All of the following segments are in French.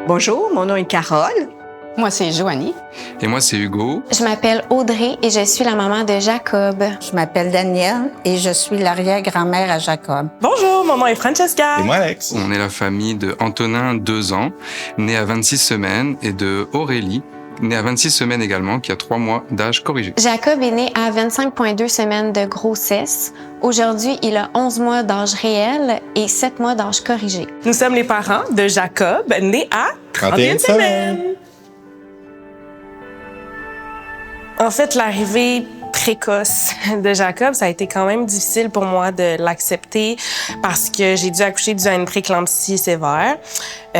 Bonjour, mon nom est Carole. Moi, c'est Joanie. Et moi, c'est Hugo. Je m'appelle Audrey et je suis la maman de Jacob. Je m'appelle Danielle et je suis l'arrière-grand-mère à Jacob. Bonjour, mon nom est Francesca. Et moi, Alex. On est la famille de Antonin, 2 ans, né à 26 semaines, et de Aurélie, née à 26 semaines également, qui a 3 mois d'âge corrigé. Jacob est né à 25,2 semaines de grossesse. Aujourd'hui, il a 11 mois d'âge réel et 7 mois d'âge corrigé. Nous sommes les parents de Jacob, né à 31 semaines. En fait, l'arrivée précoce de Jacob, ça a été quand même difficile pour moi de l'accepter parce que j'ai dû accoucher dû à une prééclampsie sévère. Fait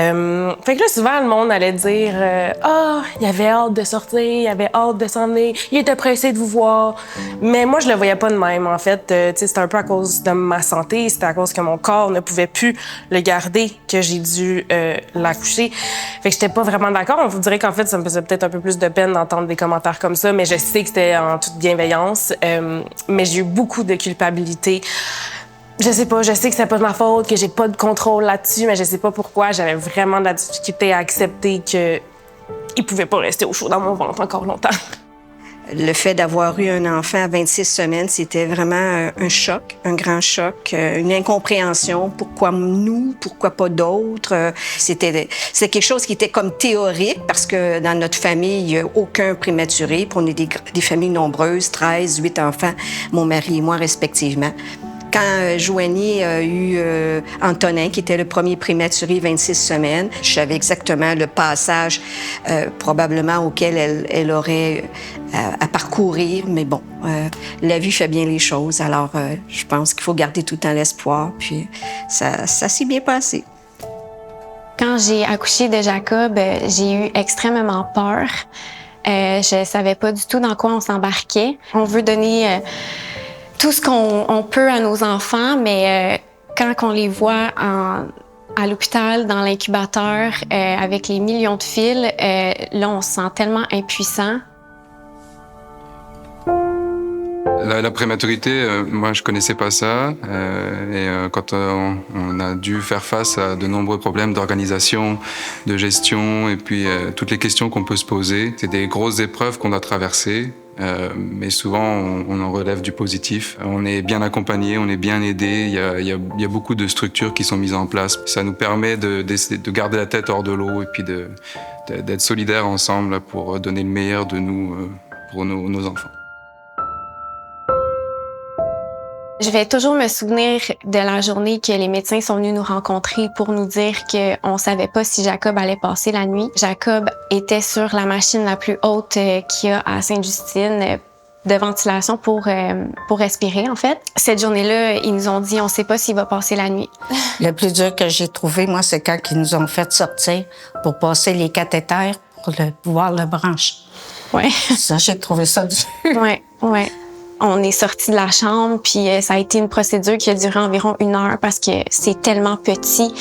que là, souvent, le monde allait dire « Ah, il avait hâte de sortir, il avait hâte de s'en aller, il était pressé de vous voir. » Mais moi, je le voyais pas de même, en fait. C'était un peu à cause de ma santé, c'était à cause que mon corps ne pouvait plus le garder que j'ai dû l'accoucher. Fait que j'étais pas vraiment d'accord. On vous dirait qu'en fait, ça me faisait peut-être un peu plus de peine d'entendre des commentaires comme ça, mais je sais que c'était en toute bienveillance. Mais j'ai eu beaucoup de culpabilité. Je sais pas, je sais que c'est pas de ma faute, que j'ai pas de contrôle là-dessus, mais je sais pas pourquoi. J'avais vraiment de la difficulté à accepter qu'il pouvait pas rester au chaud dans mon ventre encore longtemps. Le fait d'avoir eu un enfant à 26 semaines, c'était vraiment un choc, un grand choc, une incompréhension. Pourquoi nous? Pourquoi pas d'autres? C'était quelque chose qui était comme théorique parce que dans notre famille, il n'y a aucun prématuré. Puis on est des familles nombreuses, 13, 8 enfants, mon mari et moi respectivement. Quand Joanie a eu Antonin, qui était le premier prématuré, 26 semaines, je savais exactement le passage probablement auquel elle aurait à parcourir. Mais bon, la vie fait bien les choses. Alors, je pense qu'il faut garder tout le temps l'espoir. Puis ça s'est bien passé. Quand j'ai accouché de Jacob, j'ai eu extrêmement peur. Je savais pas du tout dans quoi on s'embarquait. On veut donner tout ce qu'on peut à nos enfants, mais quand on les voit à l'hôpital, dans l'incubateur, avec les millions de fils, là, on se sent tellement impuissant. La prématurité, moi, je connaissais pas ça. Quand on a dû faire face à de nombreux problèmes d'organisation, de gestion, et puis toutes les questions qu'on peut se poser, c'est des grosses épreuves qu'on a traversées. Mais souvent, on en relève du positif. On est bien accompagné, on est bien aidé. Il y a beaucoup de structures qui sont mises en place. Ça nous permet de garder la tête hors de l'eau et puis d'être solidaires ensemble pour donner le meilleur de nous pour nos enfants. Je vais toujours me souvenir de la journée que les médecins sont venus nous rencontrer pour nous dire qu'on savait pas si Jacob allait passer la nuit. Jacob était sur la machine la plus haute qu'il y a à Sainte-Justine de ventilation pour respirer, en fait. Cette journée-là, ils nous ont dit, on sait pas s'il va passer la nuit. Le plus dur que j'ai trouvé, moi, c'est quand ils nous ont fait sortir pour passer les cathéters pour pouvoir le brancher. Ouais. Ça, j'ai trouvé ça dur. Ouais. On est sortis de la chambre, puis ça a été une procédure qui a duré environ 1 heure parce que c'est tellement petit.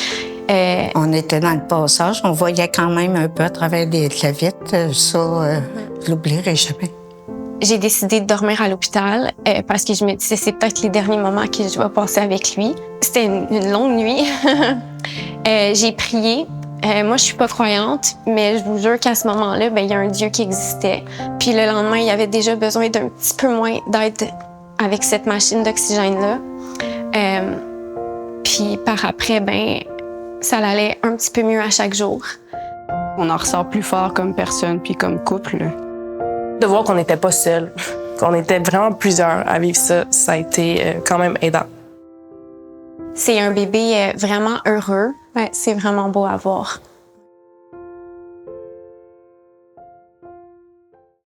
On était dans le passage, on voyait quand même un peu à travers la vitre. Ça, je l'oublierai jamais. J'ai décidé de dormir à l'hôpital parce que je me disais c'est peut-être les derniers moments que je vais passer avec lui. C'était une longue nuit. J'ai prié. Moi, je suis pas croyante, mais je vous jure qu'à ce moment-là, il y a un Dieu qui existait. Puis le lendemain, il y avait déjà besoin d'un petit peu moins d'aide avec cette machine d'oxygène-là. Puis par après, ça allait un petit peu mieux à chaque jour. On en ressort plus fort comme personne puis comme couple. De voir qu'on n'était pas seuls, qu'on était vraiment plusieurs à vivre ça, ça a été quand même aidant. C'est un bébé vraiment heureux. Ouais, c'est vraiment beau à voir.